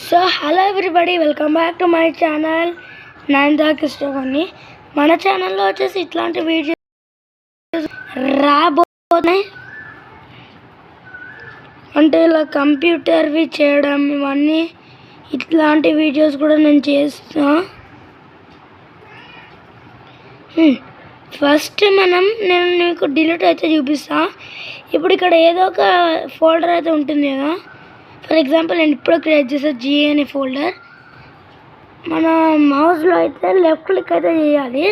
So hello everybody, welcome back to my channel నైన్దా కృష్ణని. మన ఛానల్లో వచ్చేసి ఇట్లాంటి వీడియోస్ రాబోతున్నాయి. అంటే ఇలా కంప్యూటర్వి చేయడం ఇవన్నీ ఇట్లాంటి వీడియోస్ కూడా నేను చేస్తా. ఫస్ట్ నేను మీకు డిలీట్ అయితే చూపిస్తా. ఇప్పుడు ఇక్కడ ఏదో ఒక ఫోల్డర్ అయితే ఉంటుంది కదా. ఫర్ ఎగ్జాంపుల్ నేను ఇప్పుడు క్రియేట్ చేసాను జీ అనే ఫోల్డర్. మన మౌస్లో అయితే లెఫ్ట్ క్లిక్ అయితే చేయాలి.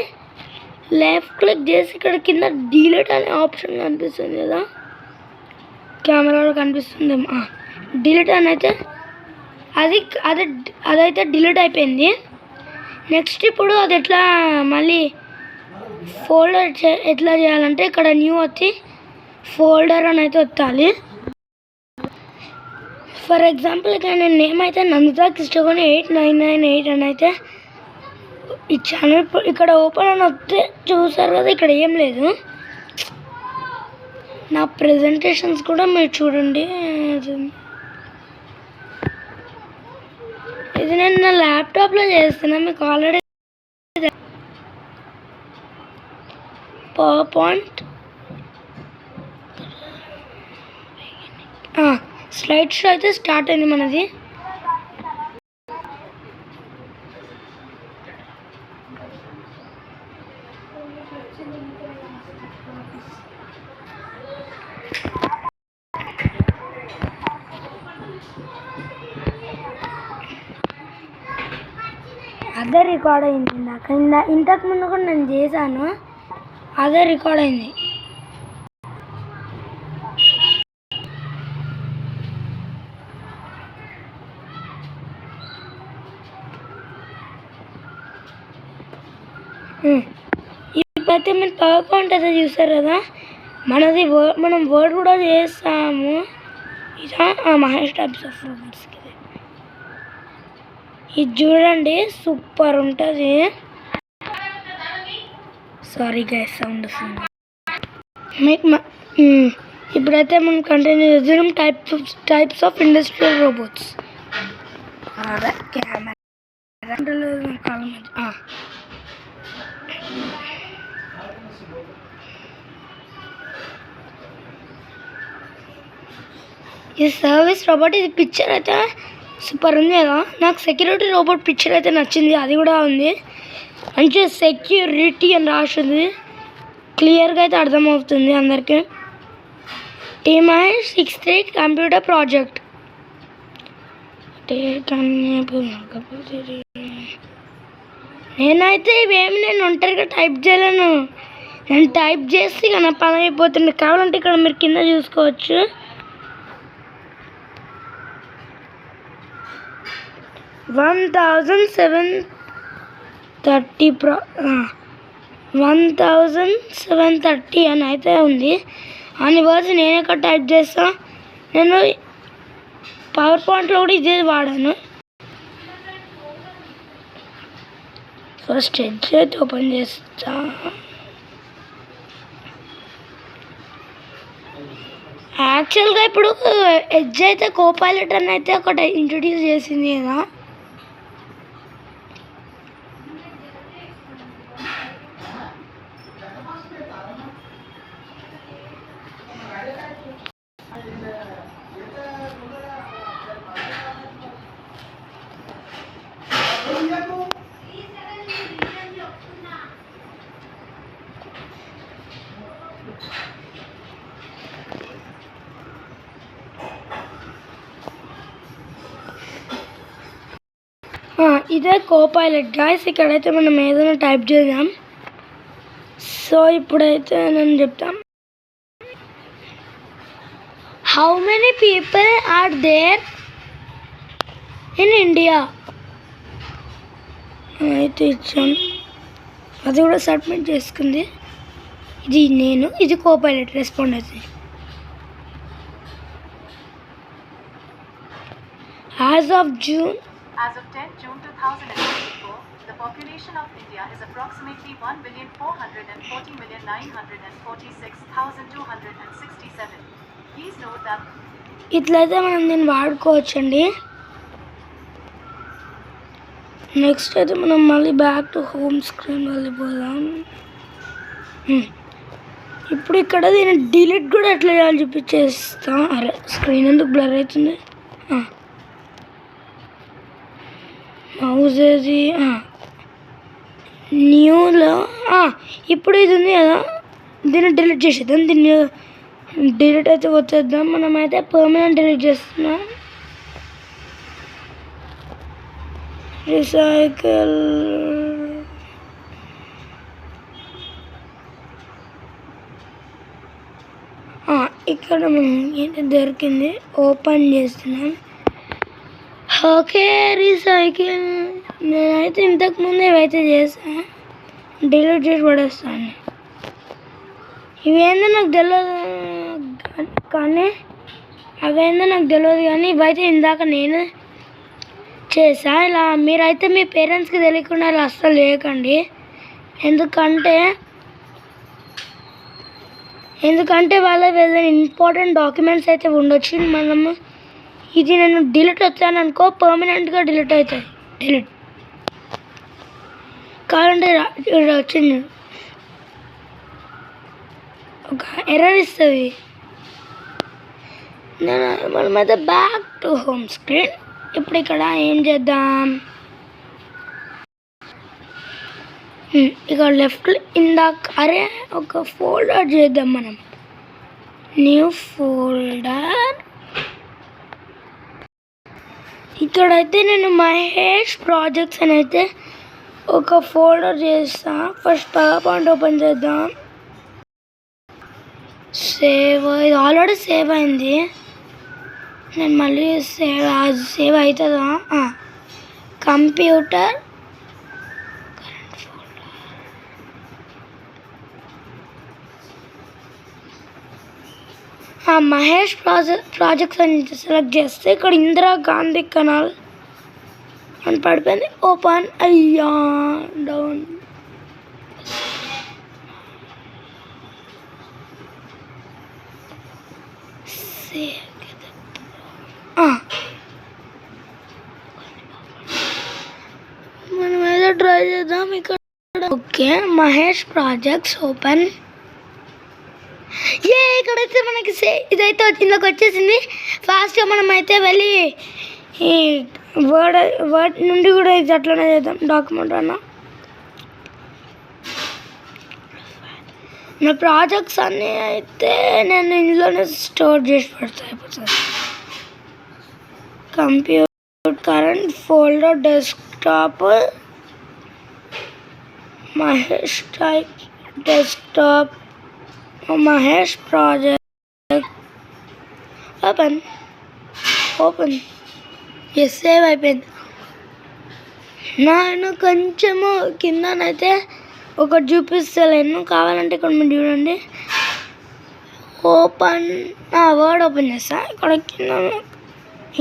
లెఫ్ట్ క్లిక్ చేసి ఇక్కడ కింద డిలీట్ అనే ఆప్షన్ కనిపిస్తుంది కదా, కెమెరాలో కనిపిస్తుంది. డిలీట్ అని అయితే అదైతే డిలీట్ అయిపోయింది. నెక్స్ట్ ఇప్పుడు అది ఎట్లా మళ్ళీ ఫోల్డర్ ఎట్లా చేయాలంటే ఇక్కడ న్యూ వచ్చి ఫోల్డర్ అని అయితే వత్తాలి. ఫర్ ఎగ్జాంపుల్ ఇక్కడ నేను నేమ్ అయితే నందితా కృష్ణని 8998 అని అయితే ఇచ్చాను. ఇక్కడ ఓపెన్ అని వస్తే చూసారు కదా, ఇక్కడ ఏం లేదు. నా ప్రెజెంటేషన్స్ కూడా మీరు చూడండి. ఇది నేను నా ల్యాప్టాప్లో చేస్తున్నా. మీకు already power point slide show అయితే స్టార్ట్ అయింది మనది. అదే రికార్డ్ అయింది. నాకు ఇంతకు ముందు కూడా నేను చేశాను, అదే రికార్డ్ అయింది. ఇప్పుడైతే మీరు పవర్ పాయింట్ అయితే చూస్తారు కదా, మనం వర్డ్ కూడా చేస్తాము. ఇదా మహేష్ టైప్స్ ఆఫ్ రోబోట్స్కి ఇది చూడండి, సూపర్ ఉంటుంది. సారీ గైస్, సౌండ్ వస్తుంది మీకు. ఇప్పుడైతే మనం కంటిన్యూ చేద్దాం. Types of industrial robots. Camera ఈ సర్వీస్ రోబోట్, ఇది పిక్చర్ అయితే సూపర్ ఉంది కదా. నాకు సెక్యూరిటీ రోబోట్ పిక్చర్ అయితే నచ్చింది, అది కూడా ఉంది. మంచిగా సెక్యూరిటీ అని రాసింది, క్లియర్గా అయితే అర్థమవుతుంది అందరికీ. TMI-63 computer project. నేనైతే ఇవేమి నేను ఒంటరిగా టైప్ చేయలేను. నేను టైప్ చేసి ఇక నా పని అయిపోతుంది. కావాలంటే ఇక్కడ మీరు కింద చూసుకోవచ్చు. 1730 అని అయితే ఉంది. అని వర్డ్స్ నేను ఎక్కడ టైప్ చేస్తా. నేను పవర్ పాయింట్లో కూడా ఇదే వాడాను. ఫస్ట్ ఎడ్జ్ అయితే ఓపెన్ చేస్తా. యాక్చువల్గా ఇప్పుడు ఎడ్జ్ అయితే కోపైలట్ అని అయితే ఒకటి ఇంట్రడ్యూస్ చేసింది కదా. ఇదే కోపైలట్ గాయ్స్. ఇక్కడైతే మనం ఏదైనా టైప్ చేద్దాం. సో ఇప్పుడైతే నేను చెప్తాం, how many people are there in India అయితే ఇచ్చాం. అది కూడా సబ్మిట్ చేసుకుంది. ఇది కోపైలట్ రెస్పాండ్ అవుతుంది. As of 10 June 2024, the population of India is approximately 1,440,946,267. Please note that ఇట్లయితే మనం దీన్ని వాడుకోవచ్చండి. నెక్స్ట్ అయితే మనం మళ్ళీ బ్యాక్ టు హోమ్ స్క్రీన్ వెళ్ళిపోదాం. ఇప్పుడు ఇక్కడ దీన్ని డిలీట్ కూడా ఎట్లా చేయాలి చూపించేస్తా. అరే స్క్రీన్ ఎందుకు బ్లర్ అవుతుంది? మౌజ్ అది న్యూలో ఇప్పుడు ఇది ఉంది కదా, దీన్ని డిలీట్ చేసేద్దాం. దీన్ని డిలీట్ అయితే వచ్చేద్దాం. మనమైతే పర్మనెంట్ డిలీట్ చేస్తున్నాం. రీసైకిల్ ఇక్కడ మనం ఏంటి దొరికింది, ఓపెన్ చేస్తున్నాం. Okay recycle. నేనైతే ఇంతకుముందు ఇవైతే చేస్తాను, డిలీట్ చేసి పడేస్తాను. ఇవేందో నాకు తెలియదు కానీ అవేందో నాకు తెలియదు కానీ ఇవైతే ఇందాక నేను చేసా. ఇలా మీరైతే మీ పేరెంట్స్కి తెలియకుండా ఇలా అస్సలు చేయకండి. ఎందుకంటే వాళ్ళ ఏదైనా ఇంపార్టెంట్ డాక్యుమెంట్స్ అయితే ఉండొచ్చు. మనము ఇది నేను డిలీట్ వచ్చాను అనుకో, పర్మనెంట్గా డిలీట్ అవుతాయి. డిలీట్ కావాలంటే వచ్చింది ఒక ఎర్రర్ ఇస్తుంది. మనమైతే బ్యాక్ టు హోమ్ స్క్రీన్. ఇప్పుడు ఇక్కడ ఏం చేద్దాం, ఇక్కడ లెఫ్ట్ ఇందాక అరే ఒక ఫోల్డర్ చేద్దాం మనం. New folder. ఇక్కడైతే నేను మహేష్ ప్రాజెక్ట్స్ అని అయితే ఒక ఫోల్డర్ చేస్తా. ఫస్ట్ పవర్ పాయింట్ ఓపెన్ చేద్దాం. సేవ్, ఇది ఆల్రెడీ సేవ్ అయింది. నేను మళ్ళీ సేవ్ అవుతుందా? కంప్యూటర్ మహేష్ ప్రాజెక్ట్స్ అని సెలెక్ట్ చేస్తే ఇక్కడ ఇందిరా గాంధీ కెనాల్ అని పడిపోయింది. ఓపెన్ అయ్యా డౌన్. మనం ఏదో ట్రై చేద్దాం ఇక్కడ. Okay Mahesh projects open. ఇక్కడైతే మనకి ఇదైతే ఇందులోకి వచ్చేసింది. ఫాస్ట్గా మనం అయితే వెళ్ళి ఈ వర్డ్ నుండి కూడా ఇది అట్లనే చేద్దాం. డాక్యుమెంట్ అన్న నా ప్రాజెక్ట్స్ అన్నీ అయితే నేను ఇందులోనే స్టోర్ చేసి పెడతా. అయిపోతుంది. Computer current folder desktop Mahesh type desktop Mahesh project open as save అయిపోయింది. నేను కొంచెము కిందనైతే ఒకటి చూపిస్తలేను, కావాలంటే ఇక్కడ మీరు చూడండి. ఓపెన్ వర్డ్ ఓపెన్ చేస్తా.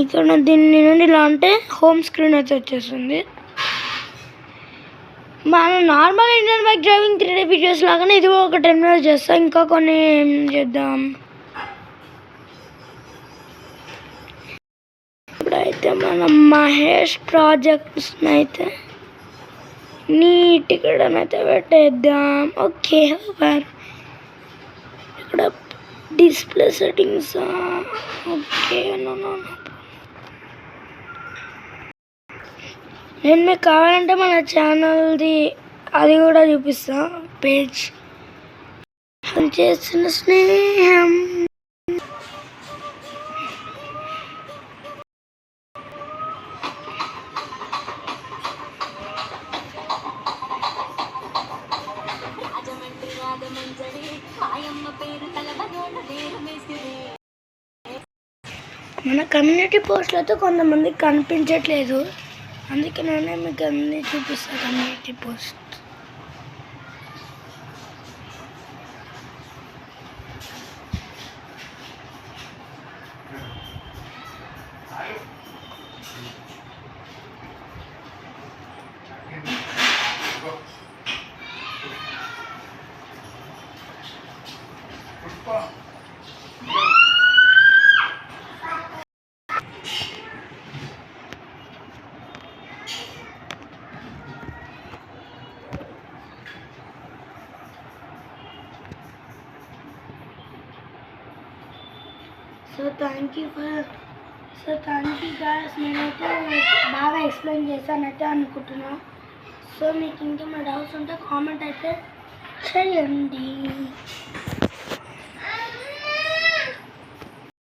ఇక్కడ దీన్ని నుండి ఇలా అంటే హోమ్ స్క్రీన్ అయితే వచ్చేస్తుంది. మనం normal Indian bike driving 3D videos లాగానే ఇది ఒక 10 minutes చేస్తాం. ఇంకా కొన్ని ఏం చేద్దాం. ఇప్పుడైతే మనం మహేష్ ప్రాజెక్ట్స్ని అయితే నీట్గానైతే పెట్టేద్దాం. ఓకే ఇక్కడ డిస్ప్లే సెట్టింగ్స్. ఓకే నేను మీకు కావాలంటే మన ఛానల్ది అది కూడా చూపిస్తా. పేజ్ చేస్తున్న స్నేహం. మన కమ్యూనిటీ పోస్టులతో కొంతమందికి కనిపించట్లేదు, అందుకే నేనే మీకు అన్నీ చూపిస్తాను. Community post so thank you guys. నేనైతే బాగా ఎక్స్ప్లెయిన్ చేశానైతే అనుకుంటున్నాను. సో మీకు ఇంకేమైనా డౌట్స్ ఉంటే కామెంట్ అయితే చేయండి.